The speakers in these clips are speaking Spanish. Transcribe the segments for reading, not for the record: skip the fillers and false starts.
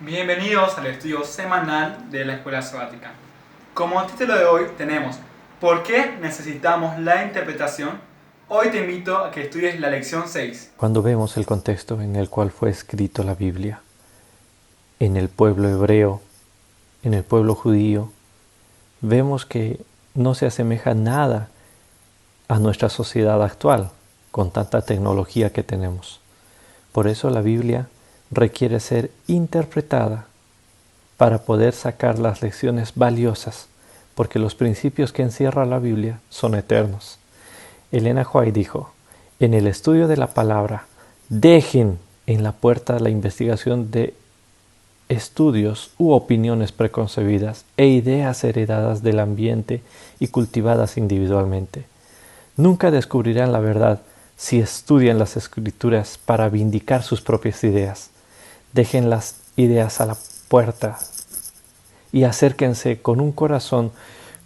Bienvenidos al estudio semanal de la Escuela Sabática. Como título de hoy tenemos ¿por qué necesitamos la interpretación? Hoy te invito a que estudies la lección 6. Cuando vemos el contexto en el cual fue escrito la Biblia, en el pueblo hebreo, en el pueblo judío, vemos que no se asemeja nada a nuestra sociedad actual, con tanta tecnología que tenemos. Por eso la Biblia requiere ser interpretada para poder sacar las lecciones valiosas, porque los principios que encierra la Biblia son eternos. Elena White dijo, en el estudio de la palabra, dejen en la puerta la investigación de estudios u opiniones preconcebidas e ideas heredadas del ambiente y cultivadas individualmente. Nunca descubrirán la verdad si estudian las Escrituras para vindicar sus propias ideas. Dejen las ideas a la puerta y acérquense con un corazón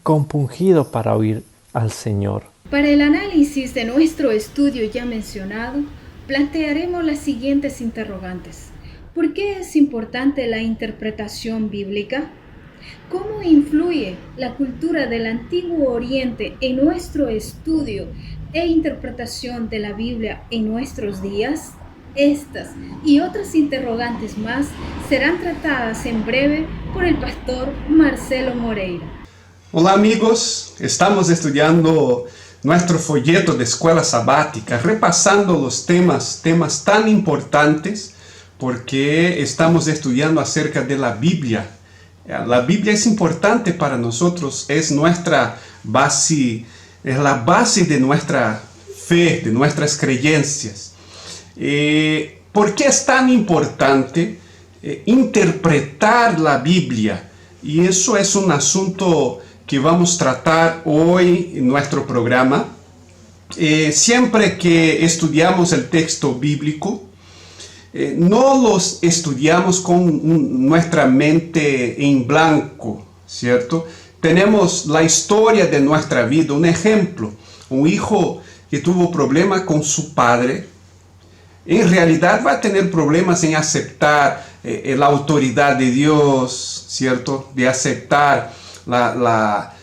compungido para oír al Señor. Para el análisis de nuestro estudio ya mencionado, plantearemos las siguientes interrogantes. ¿Por qué es importante la interpretación bíblica? ¿Cómo influye la cultura del Antiguo Oriente en nuestro estudio e interpretación de la Biblia en nuestros días? Estas y otras interrogantes más serán tratadas en breve por el pastor Marcelo Moreira. Hola amigos, estamos estudiando nuestro folleto de Escuela Sabática, repasando los temas tan importantes porque estamos estudiando acerca de la Biblia. La Biblia es importante para nosotros, es nuestra base, es la base de nuestra fe, de nuestras creencias. ¿Por qué es tan importante interpretar la Biblia? Y eso es un asunto que vamos a tratar hoy en nuestro programa. Siempre que estudiamos el texto bíblico, no los estudiamos con nuestra mente en blanco, ¿cierto? Tenemos la historia de nuestra vida, un ejemplo, un hijo que tuvo problemas con su padre, en realidad va a tener problemas en aceptar la autoridad de Dios, ¿cierto? De aceptar la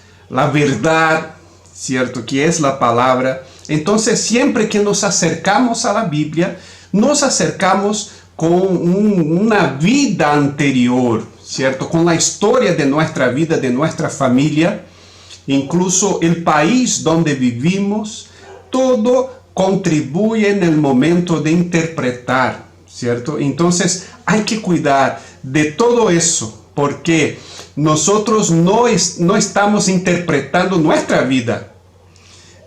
verdad, ¿cierto? Que es la palabra. Entonces, siempre que nos acercamos a la Biblia, nos acercamos con una vida anterior, ¿cierto? Con la historia de nuestra vida, de nuestra familia, incluso el país donde vivimos, todo contribuye en el momento de interpretar, ¿cierto? Entonces hay que cuidar de todo eso, porque nosotros no estamos interpretando nuestra vida,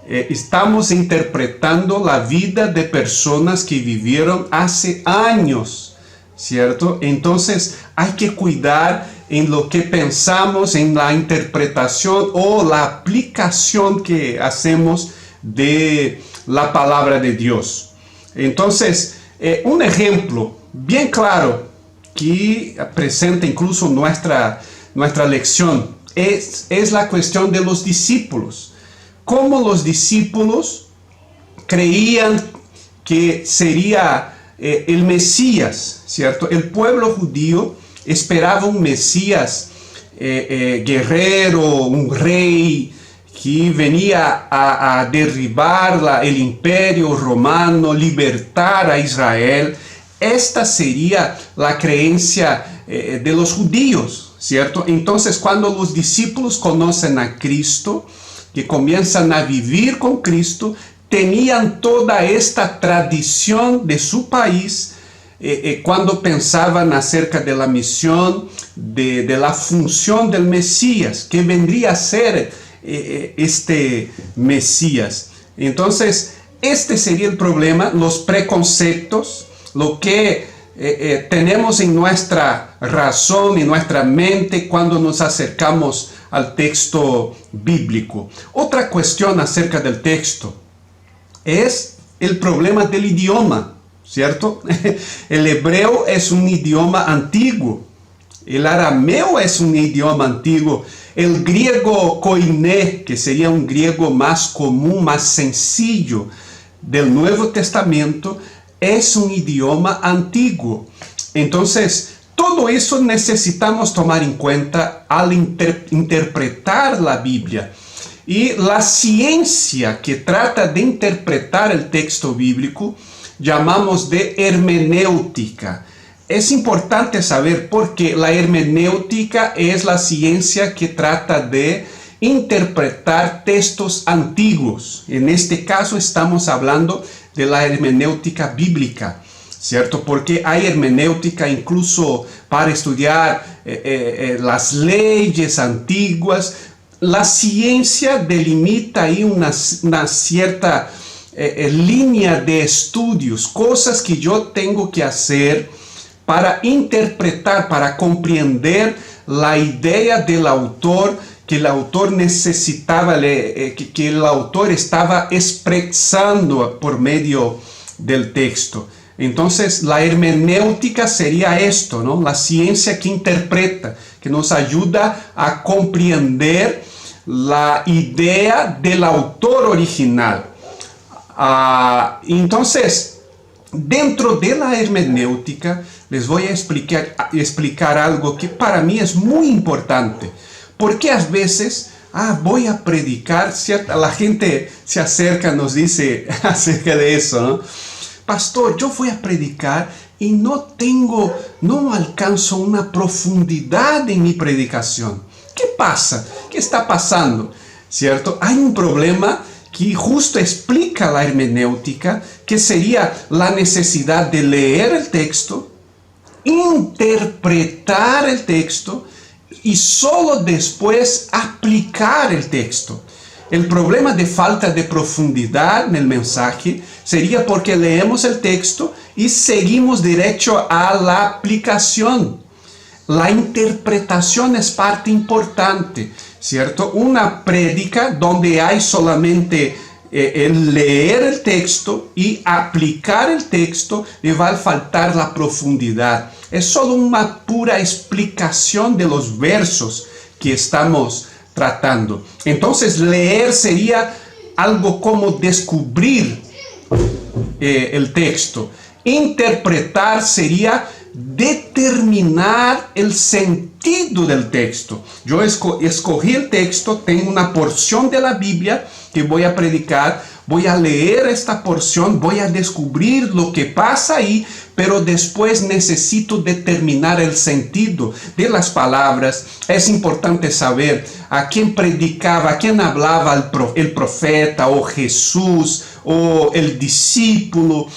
estamos interpretando la vida de personas que vivieron hace años, ¿cierto? Entonces hay que cuidar en lo que pensamos, en la interpretación o la aplicación que hacemos de la palabra de Dios. Entonces, un ejemplo bien claro que presenta incluso nuestra lección es la cuestión de los discípulos. Cómo los discípulos creían que sería el Mesías, ¿cierto? El pueblo judío esperaba un Mesías guerrero, un rey que venía a derribar el imperio romano, libertar a Israel. Esta sería la creencia de los judíos, ¿cierto? Entonces, cuando los discípulos conocen a Cristo, que comienzan a vivir con Cristo, tenían toda esta tradición de su país cuando pensaban acerca de la misión, de la función del Mesías, que vendría a ser este Mesías. Entonces, este sería el problema, los preconceptos, lo que tenemos en nuestra razón, en nuestra mente cuando nos acercamos al texto bíblico. Otra cuestión acerca del texto es el problema del idioma, ¿cierto? El hebreo es un idioma antiguo, el arameo es un idioma antiguo, el griego koiné, que sería un griego más común, más sencillo del Nuevo Testamento, es un idioma antiguo. Entonces, Todo eso necesitamos tomar en cuenta al interpretar la Biblia. Y la ciencia que trata de interpretar el texto bíblico llamamos de hermenéutica. Es importante saber por qué la hermenéutica es la ciencia que trata de interpretar textos antiguos. En este caso estamos hablando de la hermenéutica bíblica, ¿cierto? Porque hay hermenéutica incluso para estudiar las leyes antiguas. La ciencia delimita ahí una cierta línea de estudios, cosas que yo tengo que hacer para interpretar, para comprender la idea del autor, que el autor necesitaba, que el autor estaba expresando por medio del texto. Entonces, la hermenéutica sería esto, ¿no? La ciencia que interpreta, que nos ayuda a comprender la idea del autor original. Entonces, dentro de la hermenéutica, les voy a explicar algo que para mí es muy importante. Porque a veces, voy a predicar, ¿cierto? La gente se acerca, nos dice acerca de eso, ¿no? Pastor, yo voy a predicar y no alcanzo una profundidad en mi predicación. ¿Qué pasa? ¿Qué está pasando? ¿Cierto? Hay un problema que justo explica la hermenéutica, que sería la necesidad de leer el texto, interpretar el texto y solo después aplicar el texto. El problema de falta de profundidad en el mensaje sería porque leemos el texto y seguimos derecho a la aplicación. La interpretación es parte importante, ¿cierto? Una prédica donde hay solamente el leer el texto y aplicar el texto, le va a faltar la profundidad. Es solo una pura explicación de los versos que estamos tratando. Entonces, leer sería algo como descubrir el texto. Interpretar sería determinar el sentido del texto. Yo escogí el texto, tengo una porción de la Biblia que voy a predicar, voy a leer esta porción, voy a descubrir lo que pasa ahí, pero después necesito determinar el sentido de las palabras. Es importante saber a quién predicaba, a quién hablaba el profeta o Jesús o el discípulo.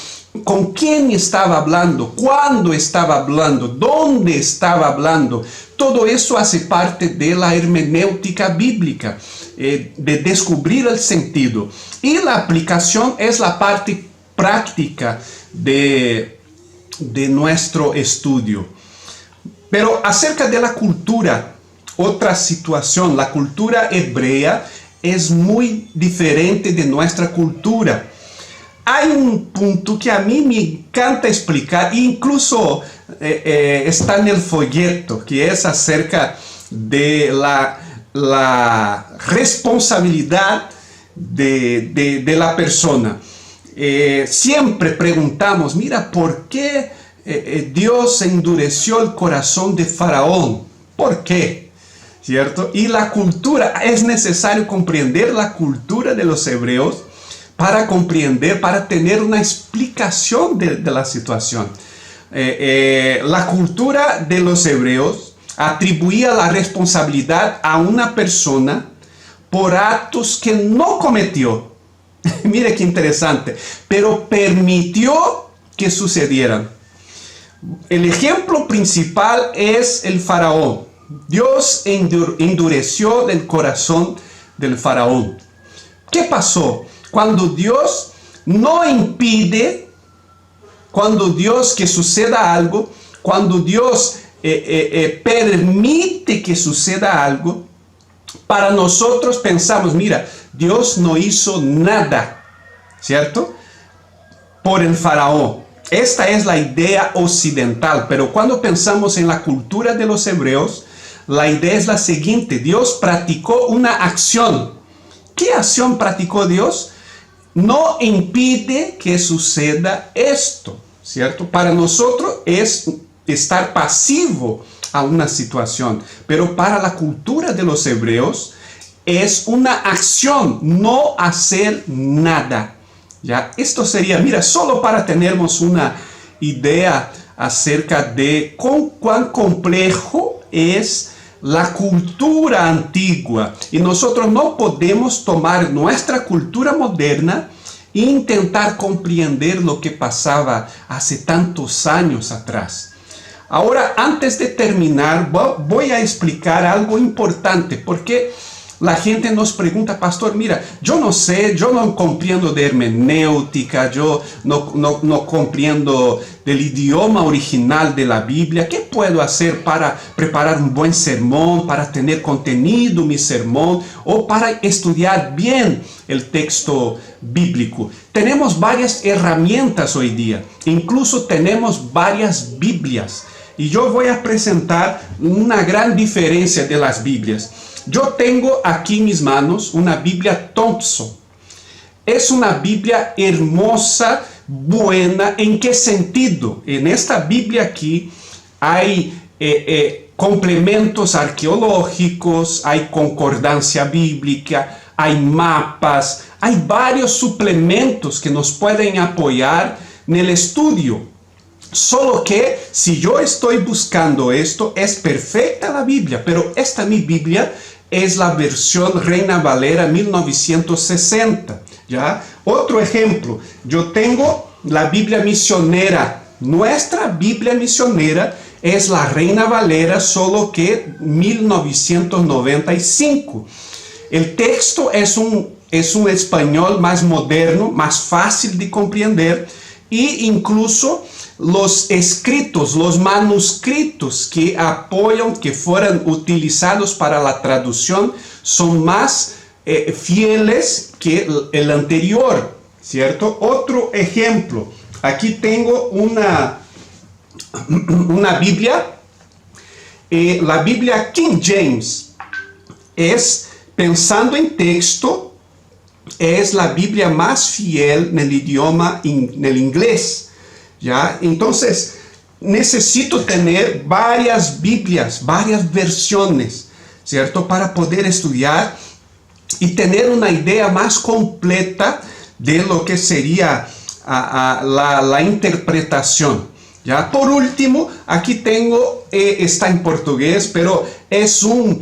¿Con quién estaba hablando? ¿Cuándo estaba hablando? ¿Dónde estaba hablando? Todo eso hace parte de la hermenéutica bíblica, de descubrir el sentido. Y la aplicación es la parte práctica de nuestro estudio. Pero acerca de la cultura, otra situación, la cultura hebrea es muy diferente de nuestra cultura. Hay un punto que a mí me encanta explicar, incluso está en el folleto, que es acerca de la responsabilidad de la persona. Siempre preguntamos, mira, ¿por qué Dios endureció el corazón de Faraón? ¿Por qué? ¿Cierto? Y la cultura, es necesario comprender la cultura de los hebreos para comprender, para tener una explicación de la situación. La cultura de los hebreos atribuía la responsabilidad a una persona por actos que no cometió. Mire qué interesante, pero permitió que sucedieran. El ejemplo principal es el faraón. Dios endureció el corazón del faraón. ¿Qué pasó? Cuando Dios no impide, cuando Dios que suceda algo, cuando Dios permite que suceda algo, para nosotros pensamos, mira, Dios no hizo nada, ¿cierto? Por el faraón. Esta es la idea occidental, pero cuando pensamos en la cultura de los hebreos, la idea es la siguiente: Dios practicó una acción. ¿Qué acción practicó Dios? No impide que suceda esto, ¿cierto? Para nosotros es estar pasivo a una situación. Pero para la cultura de los hebreos es una acción, no hacer nada. ¿Ya? Esto sería, mira, solo para tenernos una idea acerca de cuán complejo es la cultura antigua. Y nosotros no podemos tomar nuestra cultura moderna e intentar comprender lo que pasaba hace tantos años atrás. Ahora, antes de terminar, voy a explicar algo importante, porque la gente nos pregunta, pastor, mira, yo no sé, yo no comprendo de hermenéutica, yo no comprendo del idioma original de la Biblia. ¿Qué puedo hacer para preparar un buen sermón, para tener contenido mi sermón o para estudiar bien el texto bíblico? Tenemos varias herramientas hoy día, incluso tenemos varias Biblias. Y yo voy a presentar una gran diferencia de las Biblias. Yo tengo aquí en mis manos una Biblia Thompson. Es una Biblia hermosa, buena. ¿En qué sentido? En esta Biblia aquí hay complementos arqueológicos, hay concordancia bíblica, hay mapas, hay varios suplementos que nos pueden apoyar en el estudio. Solo que si yo estoy buscando esto, es perfecta la Biblia, pero esta mi Biblia es la versión Reina Valera 1960, ¿ya? Otro ejemplo, yo tengo la Biblia misionera. Nuestra Biblia misionera es la Reina Valera, solo que 1995. El texto es un español más moderno, más fácil de comprender, e incluso los escritos, los manuscritos que apoyan, que fueron utilizados para la traducción, son más fieles que el anterior, ¿cierto? Otro ejemplo, aquí tengo una Biblia, la Biblia King James, es, pensando en texto, es la Biblia más fiel en el idioma, en el inglés. ¿Ya? Entonces, necesito tener varias Biblias, varias versiones, ¿cierto? Para poder estudiar y tener una idea más completa de lo que sería la interpretación. ¿Ya? Por último, aquí tengo, está en portugués, pero es un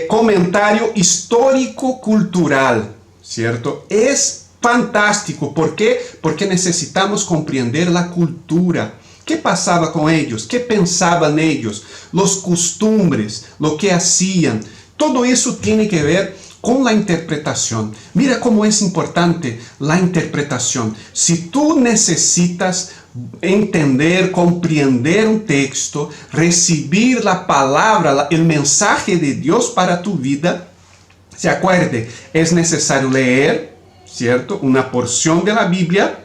comentario histórico-cultural, ¿cierto? Es fantástico. ¿Por qué? Porque necesitamos comprender la cultura. ¿Qué pasaba con ellos? ¿Qué pensaban ellos? Los costumbres, lo que hacían. Todo eso tiene que ver con la interpretación. Mira cómo es importante la interpretación. Si tú necesitas entender, comprender un texto, recibir la palabra, el mensaje de Dios para tu vida, se acuerde, es necesario leer, ¿cierto? Una porción de la Biblia,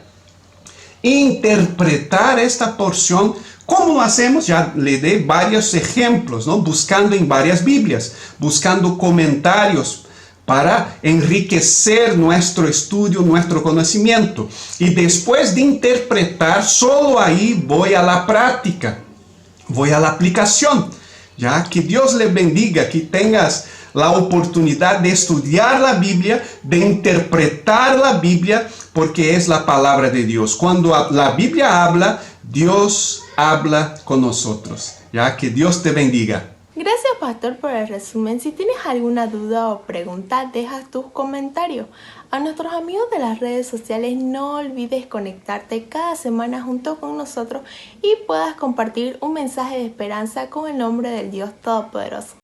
interpretar esta porción. ¿Cómo lo hacemos? Ya le dé varios ejemplos, ¿no? Buscando en varias Biblias, buscando comentarios para enriquecer nuestro estudio, nuestro conocimiento. Y después de interpretar, solo ahí voy a la práctica, voy a la aplicación. Ya, que Dios le bendiga, que tengas la oportunidad de estudiar la Biblia, de interpretar la Biblia, porque es la palabra de Dios. Cuando la Biblia habla, Dios habla con nosotros. Ya, que Dios te bendiga. Gracias, pastor, por el resumen. Si tienes alguna duda o pregunta, deja tus comentarios. A nuestros amigos de las redes sociales, no olvides conectarte cada semana junto con nosotros y puedas compartir un mensaje de esperanza con el nombre del Dios Todopoderoso.